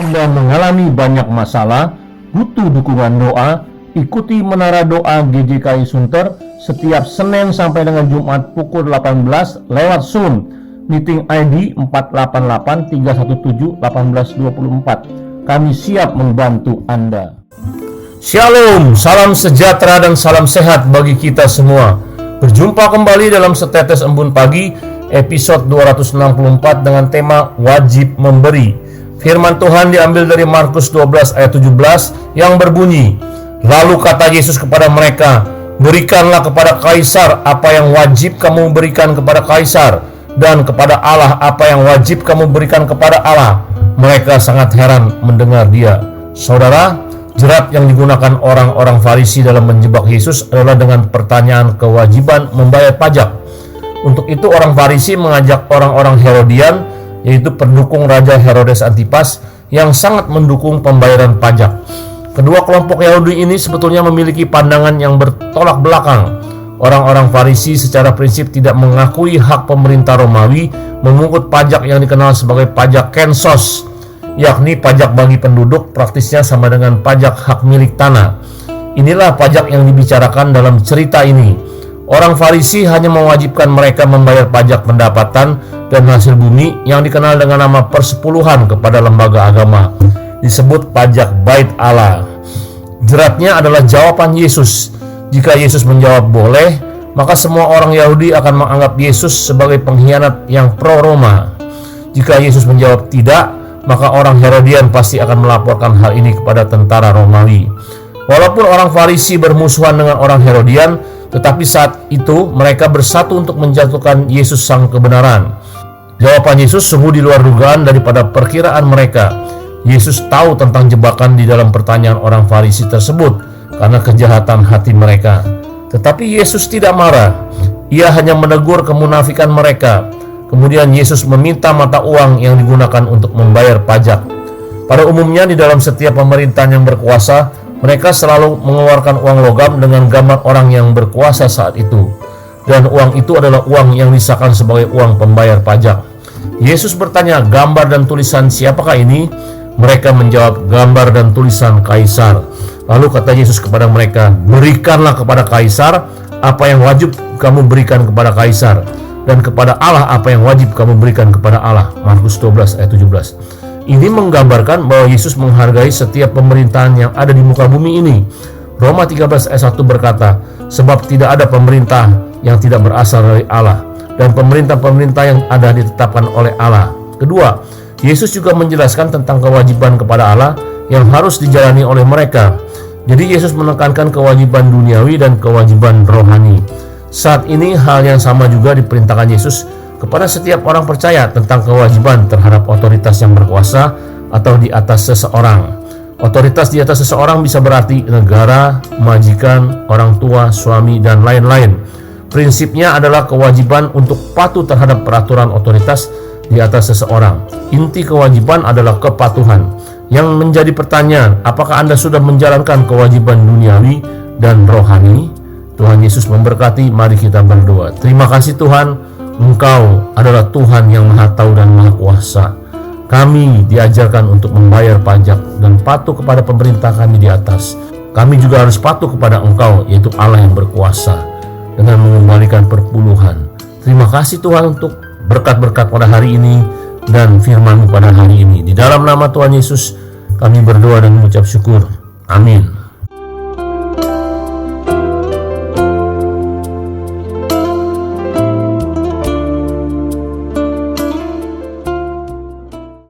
Anda mengalami banyak masalah, butuh dukungan doa, ikuti Menara Doa GJKI Sunter setiap Senin sampai dengan Jumat pukul 18 lewat Zoom. Meeting ID 488-317-1824. Kami siap membantu Anda. Shalom, salam sejahtera dan salam sehat bagi kita semua. Berjumpa kembali dalam Setetes Embun Pagi, episode 264 dengan tema Wajib Memberi. Firman Tuhan diambil dari Markus 12 ayat 17 yang berbunyi, "Lalu kata Yesus kepada mereka, berikanlah kepada Kaisar apa yang wajib kamu berikan kepada Kaisar, dan kepada Allah apa yang wajib kamu berikan kepada Allah." Mereka sangat heran mendengar dia. Saudara, jerat yang digunakan orang-orang Farisi dalam menjebak Yesus adalah dengan pertanyaan kewajiban membayar pajak. Untuk itu orang Farisi mengajak orang-orang Herodian, yaitu pendukung Raja Herodes Antipas, yang sangat mendukung pembayaran pajak. Kedua kelompok Yahudi ini sebetulnya memiliki pandangan yang bertolak belakang. Orang-orang Farisi secara prinsip tidak mengakui hak pemerintah Romawi memungut pajak yang dikenal sebagai pajak kensos, yakni pajak bagi penduduk, praktisnya sama dengan pajak hak milik tanah. Inilah pajak yang dibicarakan dalam cerita ini. Orang Farisi hanya mewajibkan mereka membayar pajak pendapatan dan hasil bumi yang dikenal dengan nama persepuluhan kepada lembaga agama, disebut pajak Bait Allah. Jeratnya adalah jawaban Yesus. Jika Yesus menjawab boleh, maka semua orang Yahudi akan menganggap Yesus sebagai pengkhianat yang pro-Roma. Jika Yesus menjawab tidak, maka orang Herodian pasti akan melaporkan hal ini kepada tentara Romawi. Walaupun orang Farisi bermusuhan dengan orang Herodian, tetapi saat itu mereka bersatu untuk menjatuhkan Yesus sang kebenaran. Jawaban Yesus sungguh di luar dugaan daripada perkiraan mereka. Yesus tahu tentang jebakan di dalam pertanyaan orang Farisi tersebut karena kejahatan hati mereka. Tetapi Yesus tidak marah. Ia hanya menegur kemunafikan mereka. Kemudian Yesus meminta mata uang yang digunakan untuk membayar pajak. Pada umumnya di dalam setiap pemerintahan yang berkuasa, mereka selalu mengeluarkan uang logam dengan gambar orang yang berkuasa saat itu. Dan uang itu adalah uang yang disahkan sebagai uang pembayar pajak. Yesus bertanya, gambar dan tulisan siapakah ini? Mereka menjawab, gambar dan tulisan Kaisar. Lalu kata Yesus kepada mereka, berikanlah kepada Kaisar apa yang wajib kamu berikan kepada Kaisar, dan kepada Allah apa yang wajib kamu berikan kepada Allah. Markus 12 ayat 17. Ini menggambarkan bahwa Yesus menghargai setiap pemerintahan yang ada di muka bumi ini. Roma 13 ayat 1 berkata, sebab tidak ada pemerintah yang tidak berasal dari Allah, dan pemerintah-pemerintah yang ada ditetapkan oleh Allah. Kedua, Yesus juga menjelaskan tentang kewajiban kepada Allah yang harus dijalani oleh mereka. Jadi Yesus menekankan kewajiban duniawi dan kewajiban rohani. Saat ini hal yang sama juga diperintahkan Yesus kepada setiap orang percaya tentang kewajiban terhadap otoritas yang berkuasa atau di atas seseorang. Otoritas di atas seseorang bisa berarti negara, majikan, orang tua, suami, dan lain-lain. Prinsipnya adalah kewajiban untuk patuh terhadap peraturan otoritas di atas seseorang. Inti kewajiban adalah kepatuhan. Yang menjadi pertanyaan, apakah Anda sudah menjalankan kewajiban duniawi dan rohani? Tuhan Yesus memberkati. Mari kita berdoa. Terima kasih Tuhan, Engkau adalah Tuhan yang Maha Tahu dan Maha Kuasa. Kami diajarkan untuk membayar pajak dan patuh kepada pemerintah kami di atas. Kami juga harus patuh kepada Engkau, yaitu Allah yang berkuasa, dengan mengembalikan perpuluhan. Terima kasih Tuhan untuk berkat-berkat pada hari ini dan firman-Mu pada hari ini. Di dalam nama Tuhan Yesus kami berdoa dan mengucap syukur. Amin.